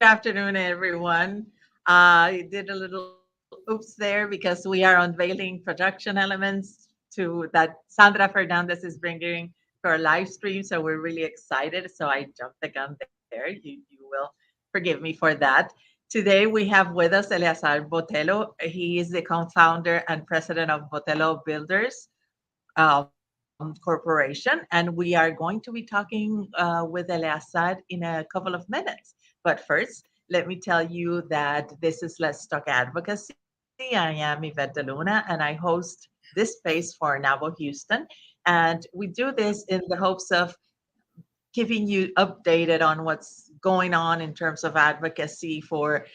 afternoon, everyone. I did a little oops there because we are unveiling production elements to that Sandra Fernandez is bringing to our live stream. So we're really excited. So I jumped the gun there. You will forgive me for that. Today we have with us Eleazar Botello. He is the co-founder and president of Botello Builders Corporation, and we are going to be talking with Eleazar in a couple of minutes. But first, let me tell you that this is Let's Talk Advocacy. I am Yvette DeLuna, and I host this space for NAWBO Houston. And we do this in the hopes of keeping you updated on what's going on in terms of advocacy for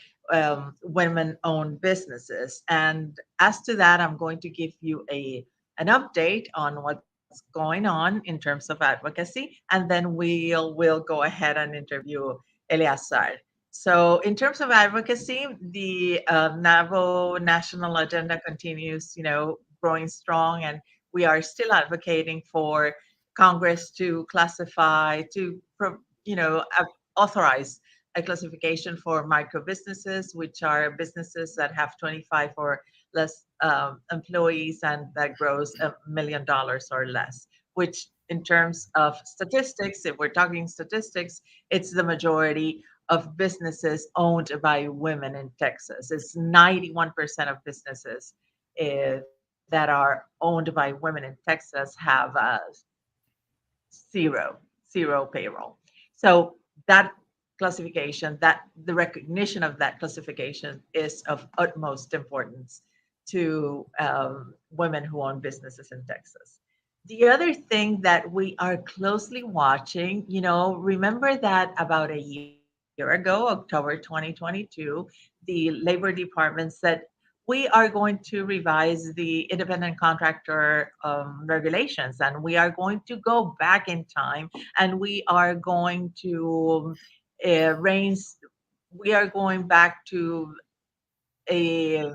women-owned businesses. And as to that, I'm going to give you a an update on what's going on in terms of advocacy, and then we'll go ahead and interview Eleazar. So, in terms of advocacy, the NAWBO national agenda continues, growing strong, and we are still advocating for Congress to classify, authorize a classification for micro businesses, which are businesses that have 25 or less employees and that grows $1 million or less, which in terms of statistics, if we're talking statistics, it's the majority of businesses owned by women in Texas. It's 91% of businesses that are owned by women in Texas have zero payroll. So that classification, that the recognition of that classification is of utmost importance to women who own businesses in Texas. The other thing that we are closely watching, remember that about a year ago, October 2022, the Labor Department said we are going to revise the independent contractor regulations, and we are going to go back in time, and we are going to raise, we are going back to a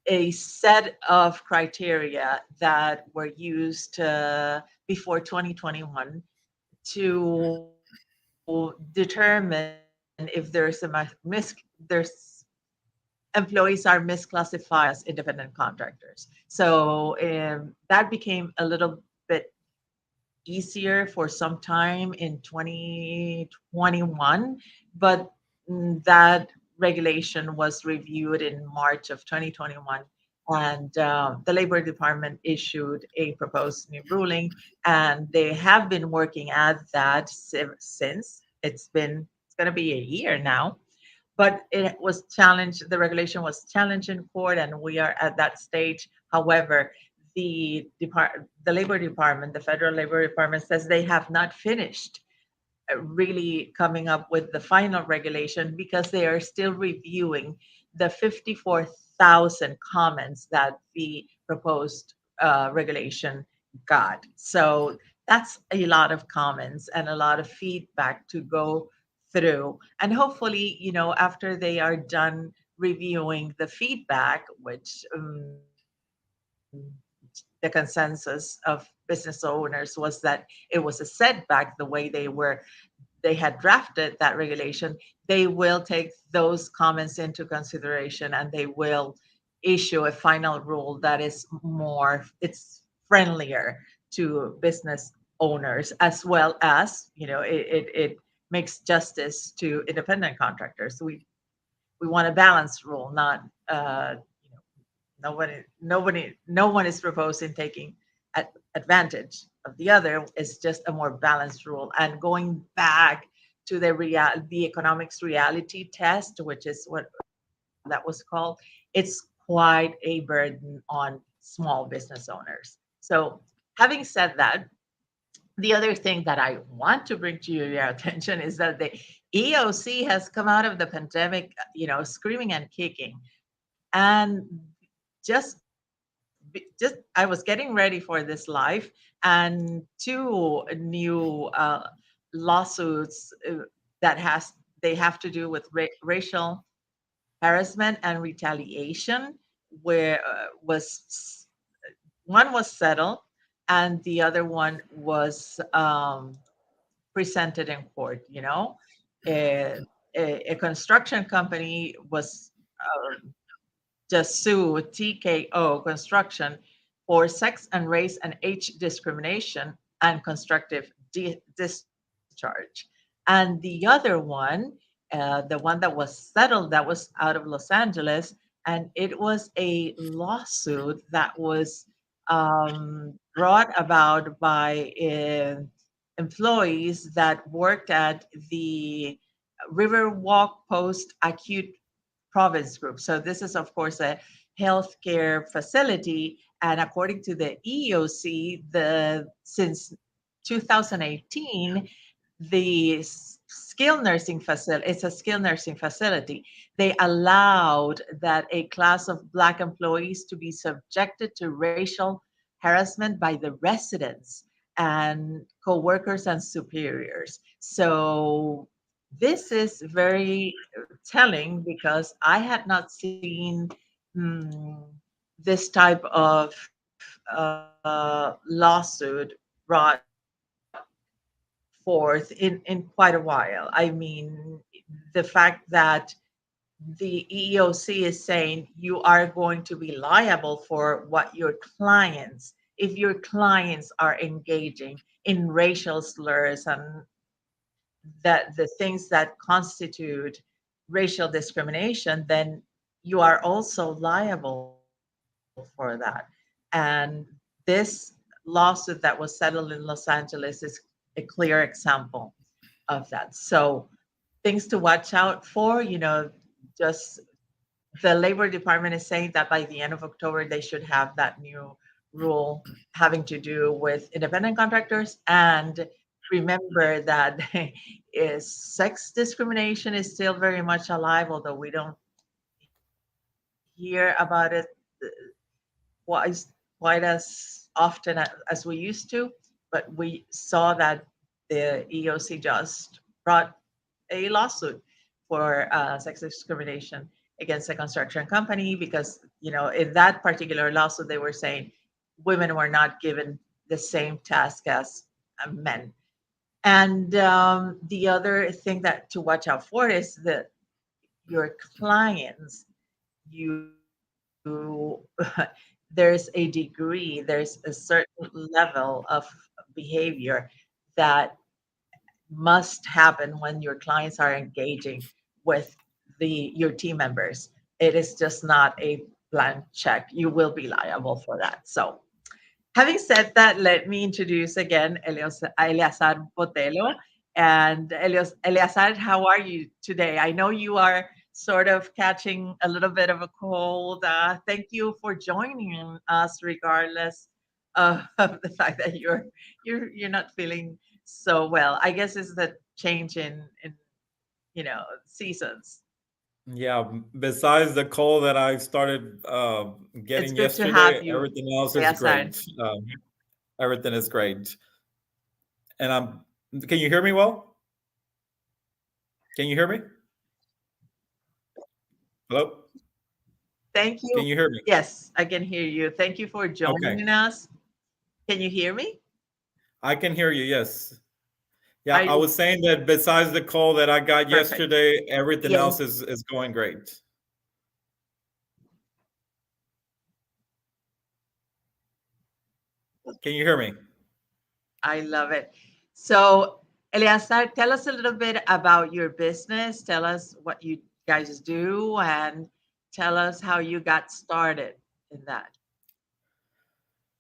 a set of criteria that were used before 2021 to determine if there's there's employees are misclassified as independent contractors. So that became a little bit easier for some time in 2021, but that regulation was reviewed in March of 2021. And the Labor Department issued a proposed new ruling, and they have been working at that since. It's going to be a year now, but it was challenged. The regulation was challenged in court, and we are at that stage. However, the Labor Department, the Federal Labor Department, says they have not finished really coming up with the final regulation because they are still reviewing the 54,000 comments that the proposed regulation got. So that's a lot of comments and a lot of feedback to go through. And hopefully, after they are done reviewing the feedback, which the consensus of business owners was that it was a setback the way they had drafted that regulation. They will take those comments into consideration, and they will issue a final rule that is it's friendlier to business owners, as well as it makes justice to independent contractors. We want a balanced rule, not no one is proposing taking advantage of the other. It's just a more balanced rule. And going back to the economics reality test, which is what that was called, it's quite a burden on small business owners. So having said that, the other thing that I want to bring to your attention is that the EOC has come out of the pandemic, screaming and kicking. And just just I was getting ready for this live, and two new lawsuits that has they have to do with racial harassment and retaliation, where one was settled and the other one was presented in court. Uh, a construction company was just sued TKO Construction for sex and race and age discrimination and constructive discharge. And the other one, the one that was settled, that was out of Los Angeles, and it was a lawsuit that was brought about by employees that worked at the Riverwalk Post Acute Province Group. So this is, of course, a healthcare facility, and according to the EOC, the since 2018, the skilled nursing facility, it's a skilled nursing facility. They allowed that a class of Black employees to be subjected to racial harassment by the residents and co-workers and superiors. So this is very telling because I had not seen mm, this type of lawsuit brought forth in quite a while. I mean, the fact that the EEOC is saying you are going to be liable for what your clients, if your clients are engaging in racial slurs and that the things that constitute racial discrimination, then you are also liable for that. And this lawsuit that was settled in Los Angeles is a clear example of that. So things to watch out for, just the Labor Department is saying that by the end of October, they should have that new rule having to do with independent contractors. And remember that is sex discrimination is still very much alive, although we don't hear about it quite, quite as often as we used to. But we saw that the EOC just brought a lawsuit for sex discrimination against a construction company because in that particular lawsuit they were saying women were not given the same task as men. And the other thing that to watch out for is that your clients, you there's a degree, there's a certain level of behavior that must happen when your clients are engaging with your team members. It is just not a blank check. You will be liable for that. So, having said that, let me introduce again Eleazar Botello. And Eleazar, how are you today? I know you are sort of catching a little bit of a cold. Thank you for joining us, regardless of the fact that you're not feeling so well. I guess it's the change in seasons. Yeah, besides the call that I started It's getting good to yesterday, have you, everything else is Eleazar. great. Everything is great. And can you hear me well? Can you hear me? Hello? Thank Can you. you hear me? Yes, I can hear you. Thank you for Okay. joining us. Can you hear me? I can hear you, yes. Yeah, I I was saying that besides the call that I got Perfect. yesterday, everything else Yes, is going great. Can you hear me? I love it. So, Eleazar, tell us a little bit about your business. Tell us what you guys do and tell us how you got started in that.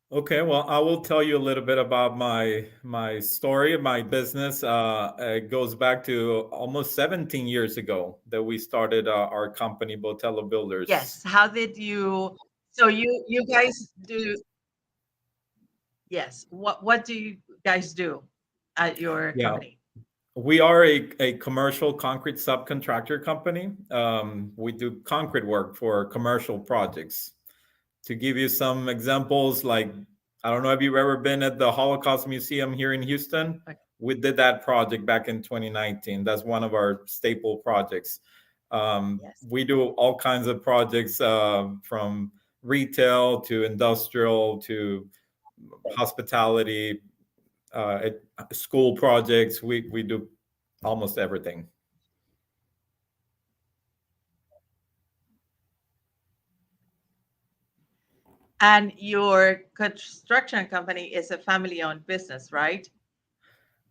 Okay, well, I will tell you a little bit about my story, my business. It goes back to almost 17 years ago that we started our company, Botello Builders. Yes. How did you? So you guys do? Yes. What do you guys do at your Yeah, company? we are a commercial concrete subcontractor company. We do concrete work for commercial projects. To give you some examples, like I don't know if you've ever been at the Holocaust Museum here in Houston. Okay. We did that project back in 2019. That's one of our staple projects. Yes. We do all kinds of projects from retail to industrial to hospitality, school projects. We do almost everything. And your construction company is a family-owned business, right?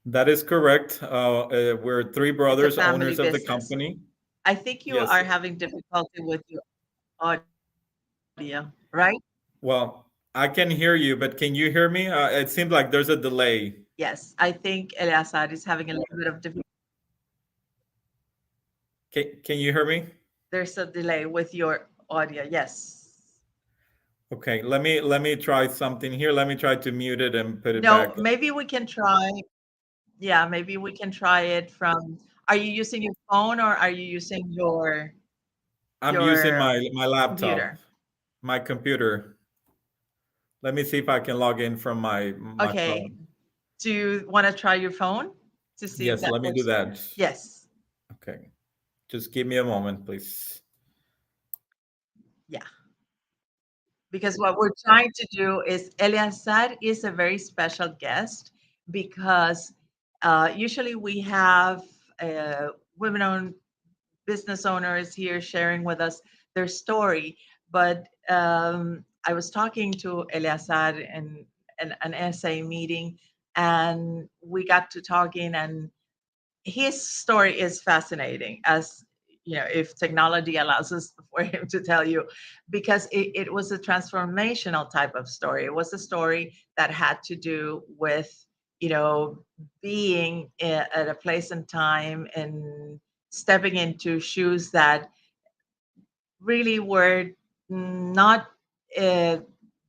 That is correct. We're three It's a brothers, family owners of the business. company. I think you Yes. are having difficulty with your audio, right? Well, I can hear you, but can you hear me? It seems like there's a delay. Yes, I think Eleazar is having a little bit of difficulty. Can you hear me? There's a delay with your audio. Yes. Okay, let me try something here. Let me try to mute it and put it No, back. maybe we can try. Yeah, maybe we can try it from. Are you using your phone or are you using I'm using your my laptop, computer? my computer. Let me see if I can log in from my Okay. phone. Do you want to try your phone to see if Yes, that let me do works? that. Yes. Okay, just give me a moment, please. Yeah. Because what we're trying to do is Eleazar is a very special guest because usually we have uh, women-owned business owners here sharing with us their story. But I was talking to Eleazar in an essay meeting, and we got to talking, and his story is fascinating, as you know, if technology allows us for him to tell you, because it was a transformational type of story. It was a story that had to do with, you know, being at a place and time and stepping into shoes that really were not uh,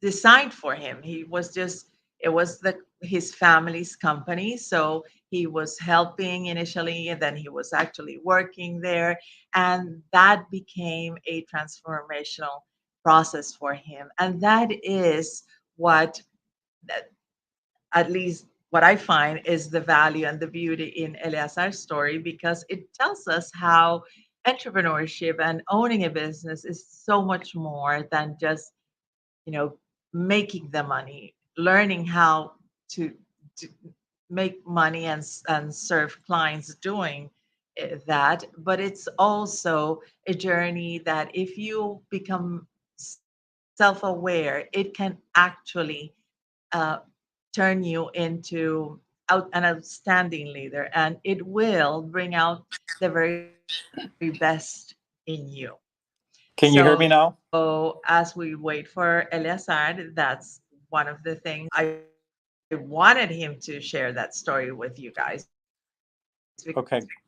designed for him. He was just, it was his family's company, so he was helping initially, and then he was actually working there, and that became a transformational process for him. And that is what, at least what I find, is the value and the beauty in Eleazar's story, because it tells us how entrepreneurship and owning a business is so much more than just, you know, making the money, learning how to, to make money and serve clients doing that. But it's also a journey that if you become self-aware, it can actually uh, turn you into an outstanding leader, and it will bring out the very best in you. Can you hear me So now? as we wait for Eleazar, that's one of the things I wanted him to share that story with you guys, because it's really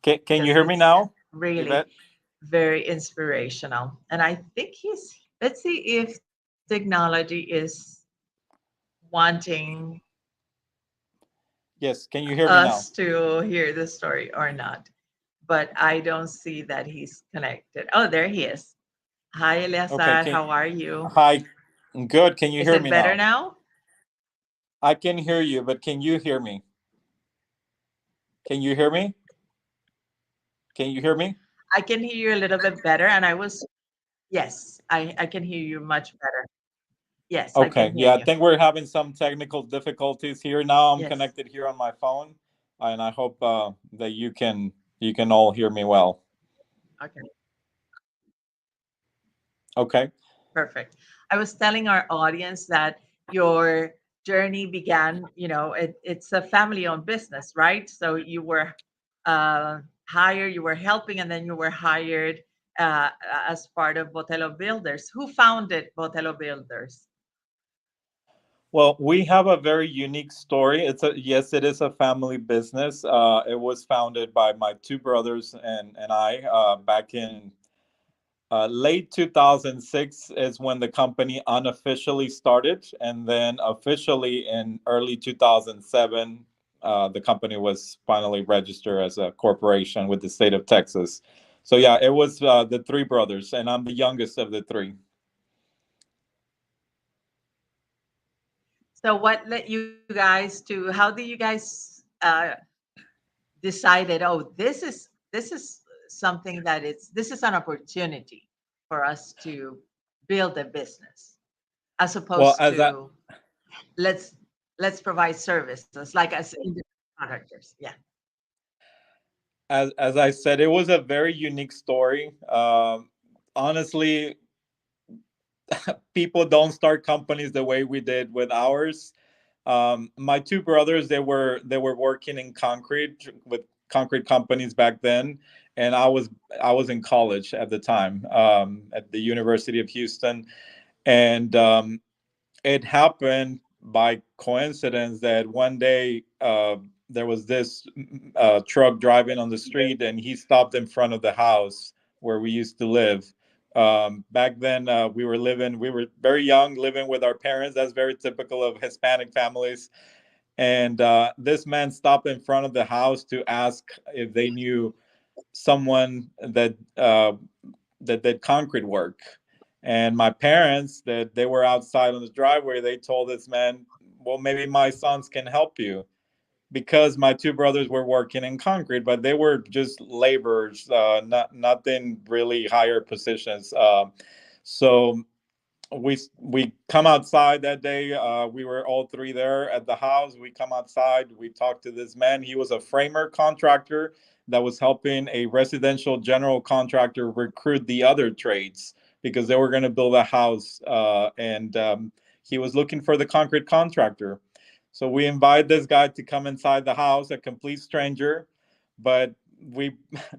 Okay. Can you hear me very now, Yvette? inspirational. And I think let's see if technology is wanting Yes. Can you hear me us now? to hear the story or not. But I don't see that he's connected. Oh, there he is. Hi, Okay. Eleazar. How are you? Hi. Good. Can you Is hear it me better now? now? I can hear you, but can you hear me? Can you hear me? Can you hear me? I can hear you a little bit better. And I was, yes, I can hear you much better. Yes, I can Okay. hear Yeah, I you. think we're having some technical difficulties here. Now I'm Yes. connected here on my phone, and I hope that you can all hear me well. Okay. Okay. Perfect. I was telling our audience that your journey began, you know, it's a family owned business, right? So you were hired, you were helping, and then you were hired uh, as part of Botello Builders. Who founded Botello Builders? Well, we have a very unique story. Yes, it is a family business. It was founded by my two brothers and I back in late 2006 is when the company unofficially started, and then officially in early 2007, the company was finally registered as a corporation with the state of Texas. So yeah, it was the three brothers, and I'm the youngest of the three. So what led you guys to, how did you guys decided, oh, this is something that this is an opportunity for us to build a business, as Well, opposed as I to let's let's provide services like as independent contractors. Yeah. as I said, it was a very unique story. Honestly, people don't start companies the way we did with ours. My two brothers, they were working in concrete with concrete companies back then, and I was in college at the time, at the University of Houston. And it happened by coincidence that one day there was this truck driving on the street, and he stopped in front of the house where we used to live. Back then, we were very young, living with our parents. That's very typical of Hispanic families. And this man stopped in front of the house to ask if they knew someone that did concrete work. And my parents, that they were outside on the driveway, they told this man, well, maybe my sons can help you, because my two brothers were working in concrete, but they were just laborers, not in really higher positions. So we come outside that day. We were all three there at the house. We come outside. We talked to this man. He was a framer contractor that was helping a residential general contractor recruit the other trades, because they were going to build a house, and he was looking for the concrete contractor. So we invite this guy to come inside the house, a complete stranger, but we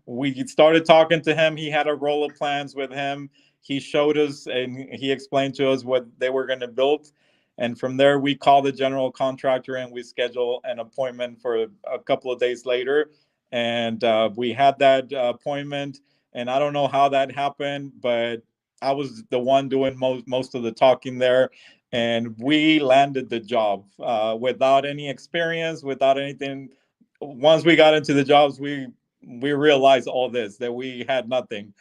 we started talking to him. He had a roll of plans with him. He showed us and he explained to us what they were going to build. And from there, we called the general contractor and we scheduled an appointment for a couple of days later. And we had that appointment. And I don't know how that happened, but I was the one doing most of the talking there. And we landed the job without any experience, without anything. Once we got into the jobs, we realized all this, that we had nothing.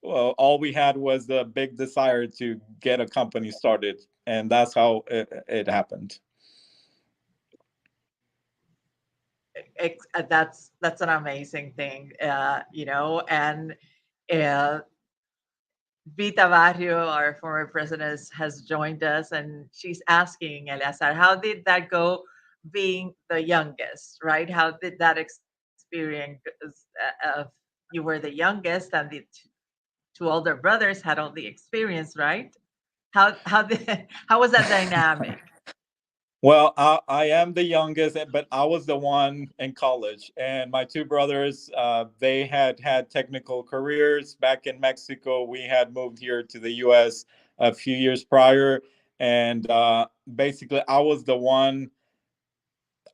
Well, all we had was the big desire to get a company started, and that's how it happened. That's an amazing thing, and uh, Vita Barrio, our former president, has joined us, and she's asking Eleazar, how did that go, being the youngest, right? How did that experience? You were the youngest, and the two older brothers had all the experience, right? How was that dynamic? Well, I am the youngest, but I was the one in college, and my two brothers, they had technical careers back in Mexico. We had moved here to the U.S. a few years prior, and basically, I was the one.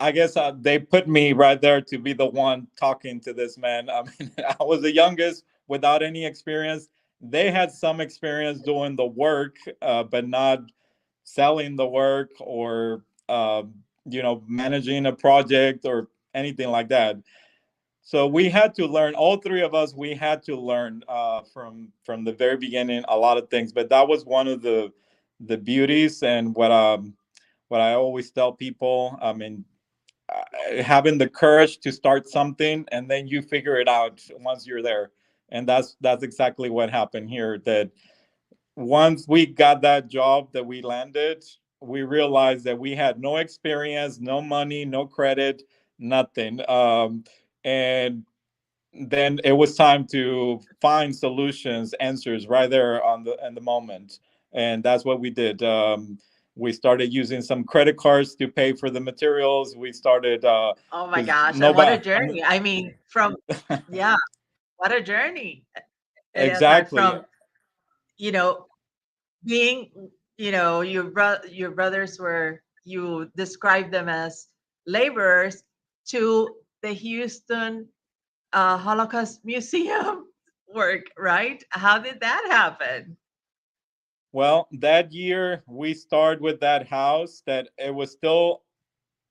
I guess they put me right there to be the one talking to this man. I mean, I was the youngest without any experience. They had some experience doing the work, but not selling the work or managing a project or anything like that. So we had to learn. All three of us, we had to learn from the very beginning a lot of things. But that was one of the beauties and what I always tell people. I mean, having the courage to start something and then you figure it out once you're there. And that's exactly what happened here. That once we got that job that we landed, we realized that we had no experience, no money, no credit, nothing. And then it was time to find solutions, answers right there on the in the moment, and that's what we did. We started using some credit cards to pay for the materials. We started Oh my because gosh, and what a nobody. I journey. mean, I mean, yeah, what a journey, Eleazar, exactly. from, you know, being, your brothers were, you described them as laborers, to the Houston Holocaust Museum work, right? How did that happen? Well, that year we started with that house. That it was still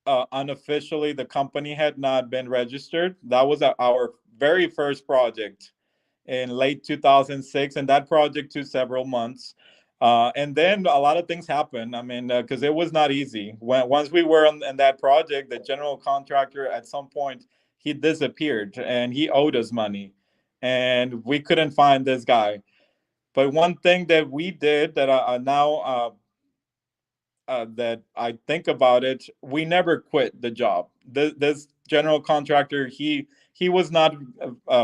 unofficially, the company had not been registered. That was our very first project in late 2006, and that project took several months. And then a lot of things happened. I mean, because it was not easy. Once we were in that project, the general contractor at some point he disappeared, and he owed us money, and we couldn't find this guy. But one thing that we did that now that I think about it, we never quit the job. This general contractor, he was not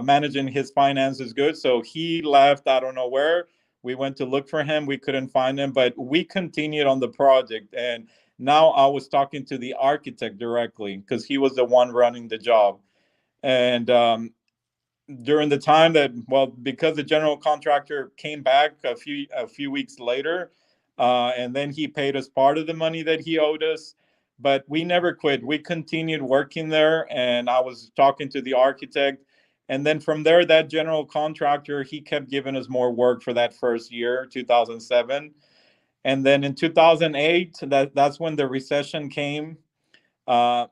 managing his finances good, so he left. I don't know where. We went to look for him. We couldn't find him, but we continued on the project. And now I was talking to the architect directly because he was the one running the job. And during the time that, well, because the general contractor came back a few weeks later, and then he paid us part of the money that he owed us, but we never quit. We continued working there, and I was talking to the architect, and then from there, that general contractor, he kept giving us more work for that first year, 2007. And then in 2008, that's when the recession came. uh,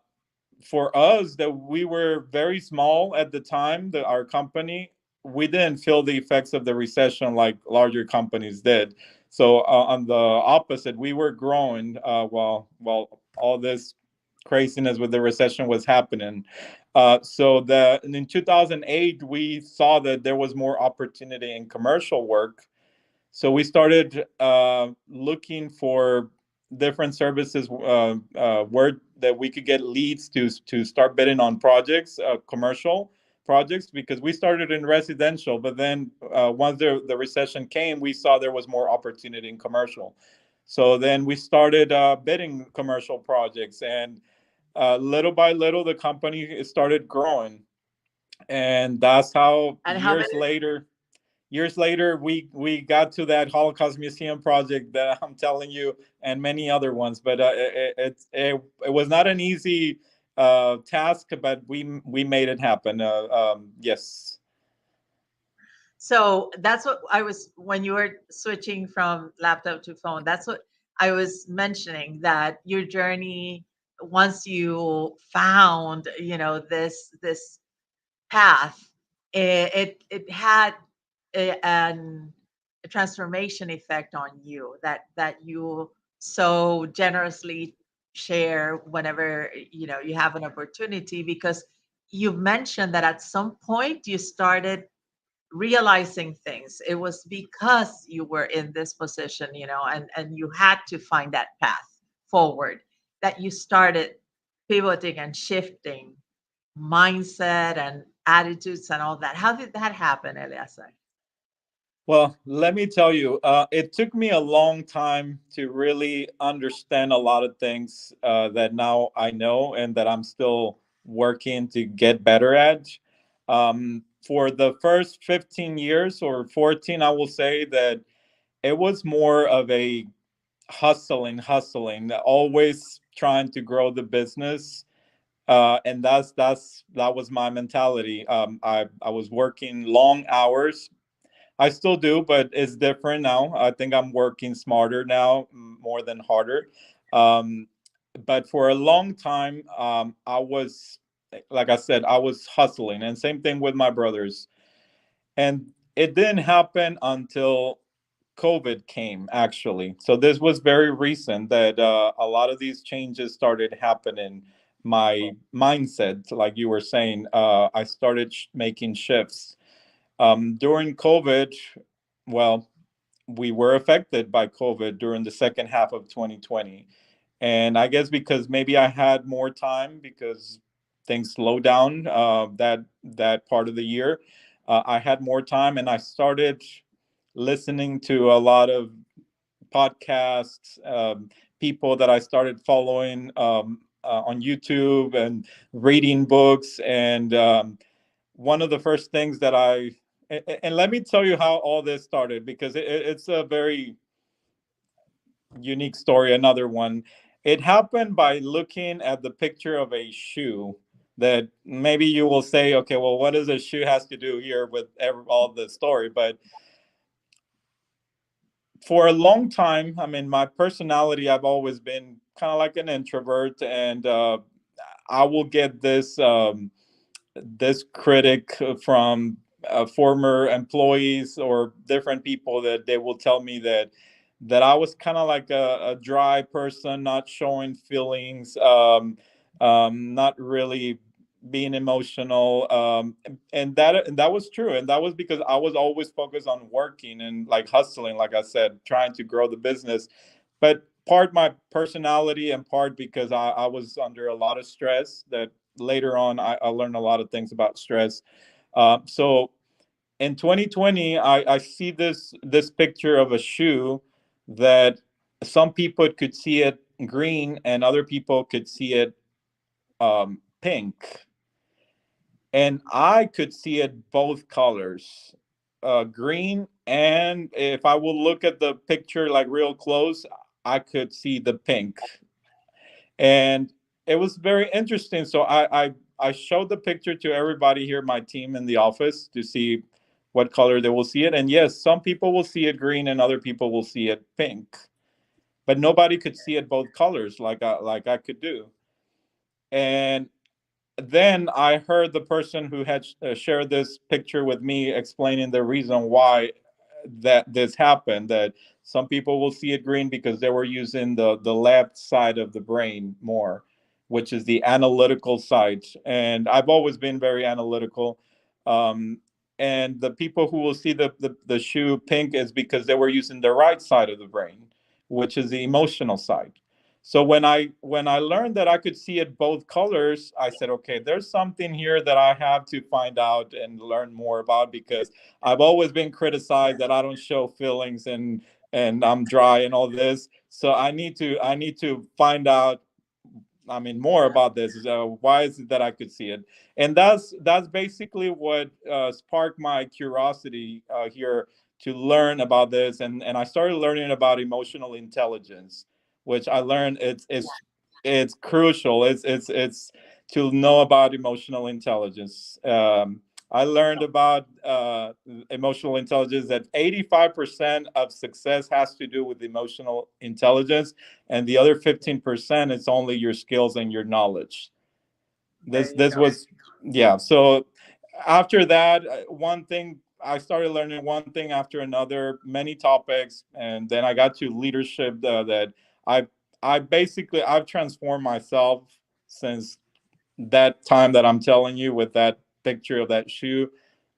for us, that we were very small at the time, that our company, we didn't feel the effects of the recession like larger companies did. So on the opposite, we were growing while all this craziness with the recession was happening. So that in 2008, we saw that there was more opportunity in commercial work, so we started looking for different services where that we could get leads to start bidding on projects, commercial projects, because we started in residential, but then once the recession came, we saw there was more opportunity in commercial. So then we started bidding commercial projects, and little by little, the company started growing, and that's how And how many? years later, we got to that Holocaust Museum project that I'm telling you, and many other ones. But it was not an easy task, but we made it happen. Yes. So that's what I was, when you were switching from laptop to phone, that's what I was mentioning, that your journey, once you found, this path, it had a transformation effect on you, that you so generously share whenever you have an opportunity, because you mentioned that at some point you started realizing things. It was because you were in this position, and you had to find that path forward, that you started pivoting and shifting mindset and attitudes and all that. How did that happen, Eleazar? Well, let me tell you, it took me a long time to really understand a lot of things that now I know and that I'm still working to get better at. For the first 15 years or 14, I will say that it was more of a hustling, always trying to grow the business. And that was my mentality. I was working long hours. I still do, but it's different now. I think I'm working smarter now, more than harder. Um, but for a long time, I was, like I said, I was hustling, and same thing with my brothers. And it didn't happen until COVID came, actually. So this was very recent that a lot of these changes started happening. My mindset, like you were saying, I started making shifts during COVID. Well, we were affected by COVID during the second half of 2020. And I guess because maybe I had more time because things slowed down that part of the year. I had more time, and I started listening to a lot of podcasts, people that I started following on YouTube, and reading books. And one of the first things that and let me tell you how all this started, because it's a very unique story. Another one, it happened by looking at the picture of a shoe. That maybe you will say, okay, well, what does a shoe has to do here with all the story? But for a long time, I mean, my personality, I've always been kind of like an introvert, and I will get this critic from former employees or different people, that they will tell me that I was kind of like a dry person, not showing feelings, not really being emotional, and that was true, and that was because I was always focused on working and like hustling, like I said, trying to grow the business. But part my personality, and part because I was under a lot of stress. That later on, I learned a lot of things about stress. So in 2020, I see this picture of a shoe that some people could see it green and other people could see it pink, and I could see it both colors, green, and if I will look at the picture like real close, I could see the pink, and it was very interesting. So I showed the picture to everybody here, my team in the office, to see what color they will see it. And yes, some people will see it green, and other people will see it pink. But nobody could see it both colors like I could do. And then I heard the person who had shared this picture with me explaining the reason why that this happened. That some people will see it green because they were using the left side of the brain more, which is the analytical side. And I've always been very analytical. Um, and the people who will see the shoe pink is because they were using the right side of the brain, which is the emotional side. So when I learned that I could see it both colors, I said, okay, there's something here that I have to find out and learn more about, because I've always been criticized that I don't show feelings and I'm dry and all this. So I need to find out, I mean, more about this. Why is it that I could see it? And that's basically what sparked my curiosity here to learn about this. And I started learning about emotional intelligence, which I learned it's crucial. It's to know about emotional intelligence. I learned about emotional intelligence, that 85% of success has to do with emotional intelligence, and the other 15% is only your skills and your knowledge. There you This go. was, yeah. So after that, one thing I started learning, one thing after another, many topics, and then I got to leadership. That I I've transformed myself since that time that I'm telling you, with that picture of that shoe.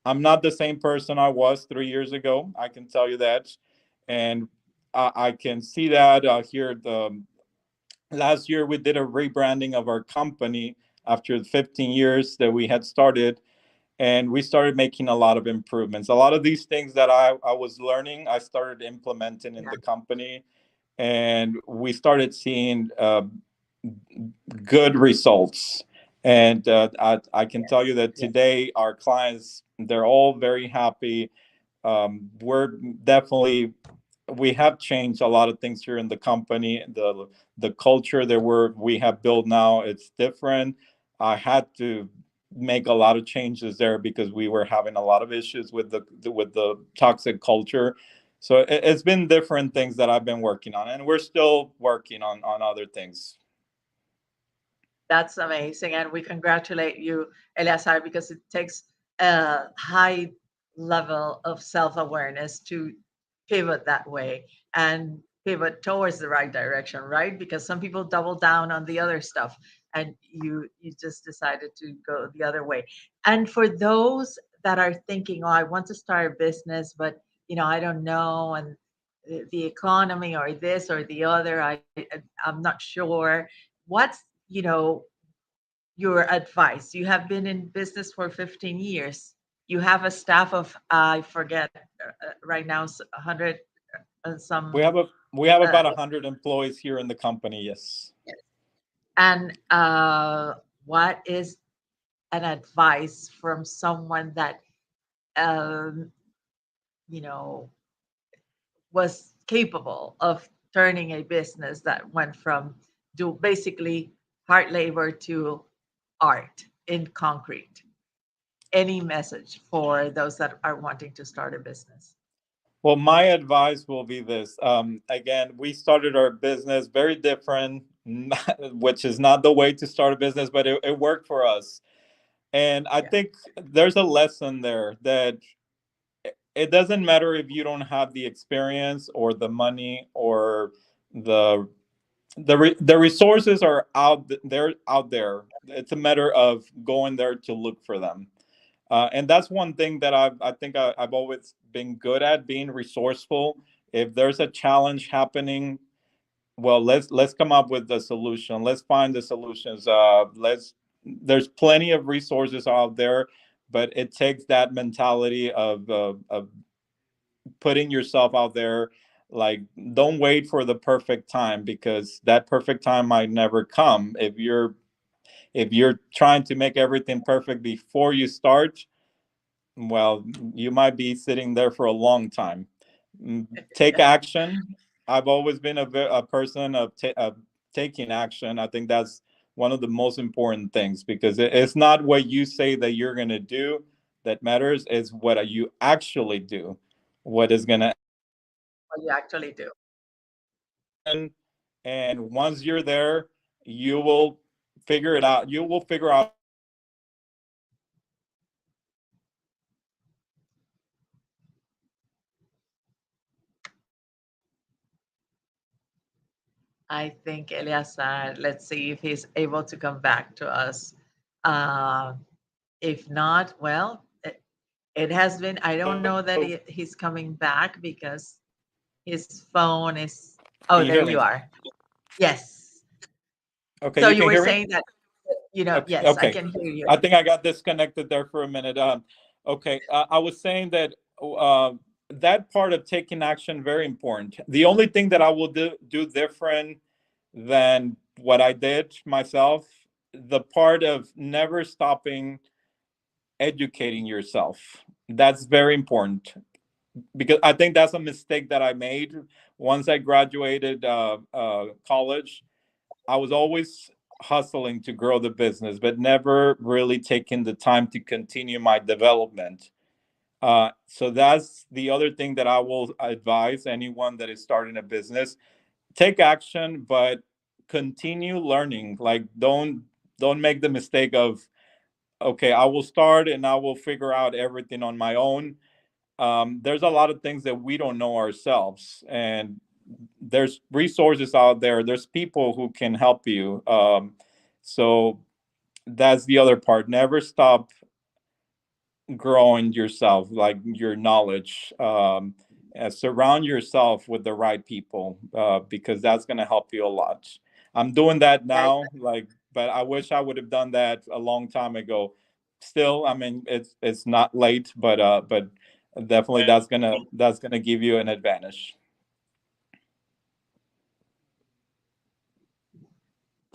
I'm not the same person I was 3 years ago. I can tell you that, and I can see that here. The last year we did a rebranding of our company after 15 years that we had started, and we started making a lot of improvements. A lot of these things that I was learning, I started implementing in Yeah. the company, and we started seeing good results. And I can tell you Yes. that Yes. today our clients, they're all very happy. We're definitely, we have changed a lot of things here in the company. The culture that we have built now, it's different. I had to make a lot of changes there because we were having a lot of issues with the toxic culture. So it's been different things that I've been working on, and we're still working on other things. That's amazing. And we congratulate you, Eleazar, because it takes a high level of self awareness to pivot that way and pivot towards the right direction, right? Because some people double down on the other stuff and you just decided to go the other way. And for those that are thinking, oh, I want to start a business, but I don't know, and the economy or this or the other, I'm not sure. What's your advice? You have been in business for 15 years. You have a staff of, I forget right now, 100 and We some. have we have Uh, about 100 employees here in the company. Yes. and what is an advice from someone that, um, you know, was capable of turning a business that went from do basically hard labor to art in concrete? Any message for those that are wanting to start a business? Well, my advice will be this. Again, we started our business very different, which is not the way to start a business, but it worked for us. And I Yeah. think there's a lesson there that it doesn't matter if you don't have the experience or the money or the the resources are out there. It's a matter of going there to look for them. And that's one thing that I think I've always been good at, being resourceful. If there's a challenge happening, well, let's come up with the solution. Let's find the solutions. Let's There's plenty of resources out there. but it takes that mentality of putting yourself out there. Like, don't wait for the perfect time, because that perfect time might never come. If you're trying to make everything perfect before you start, well, you might be sitting there for a long time. Take Yeah. action. I've always been a person of taking action. I think that's one of the most important things, because it's not what you say that you're going to do that matters, is what you actually do, what is going to What you actually do. happen. And once you're there, you will figure it out. You will figure out. I think Eleazar, let's see if he's able to come back to us. Uh, if not, well, it has been, I don't know that he's coming back because his phone is, Can oh, you there hear you me? are. Yes. Okay, So you you can were hear me. saying that, Okay, yes, I okay. can hear you. I think I got disconnected there for a minute. Okay, I was saying that that part of taking action very important. The only thing that I will do different than what I did myself, the part of never stopping educating yourself. That's very important, because I think that's a mistake that I made once I graduated college. I was always hustling to grow the business, but never really taking the time to continue my development. So that's the other thing that I will advise anyone that is starting a business: take action, but continue learning. Like, don't make the mistake of, okay, I will start and I will figure out everything on my own. There's a lot of things that we don't know ourselves, and there's resources out there. There's people who can help you. So that's the other part. Never stop growing yourself, like your knowledge. And surround yourself with the right people, because that's going to help you a lot. I'm doing that Right. now, like, but I wish I would have done that a long time ago. Still, I mean, it's not late, but definitely that's gonna give you an advantage.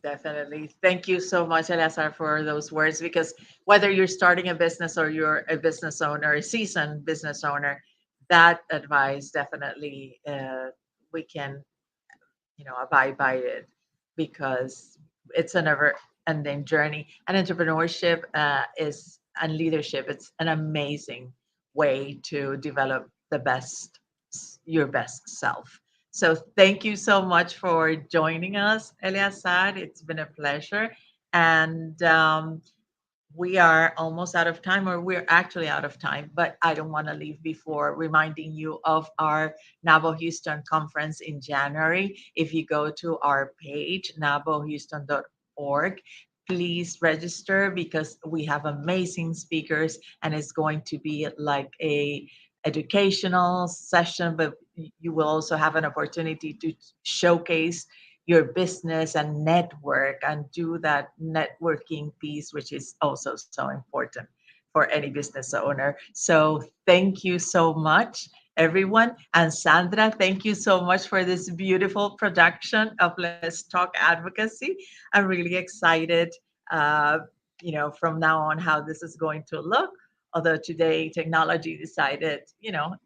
Definitely. Thank you so much, Eleazar, for those words. Because whether you're starting a business or you're a business owner, a seasoned business owner, that advice definitely we can, abide by it, because it's a never ending journey. And entrepreneurship is and leadership. It's an amazing way to develop your best self. So thank you so much for joining us, Eleazar. It's been a pleasure. And we are almost out of time, or we're actually out of time, but I don't want to leave before reminding you of our NAWBO Houston conference in January. If you go to our page, nawbohouston.org, please register, because we have amazing speakers, and it's going to be like a educational session, but you will also have an opportunity to showcase your business and network and do that networking piece, which is also so important for any business owner. So thank you so much, everyone. And Sandra, thank you so much for this beautiful production of Let's Talk Advocacy. I'm really excited, uh, from now on, how this is going to look. Although today technology decided, don't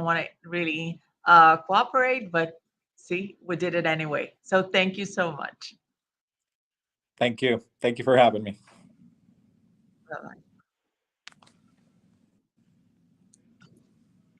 want to really cooperate, but see, we did it anyway. So thank you so much. Thank you for having me. Bye-bye.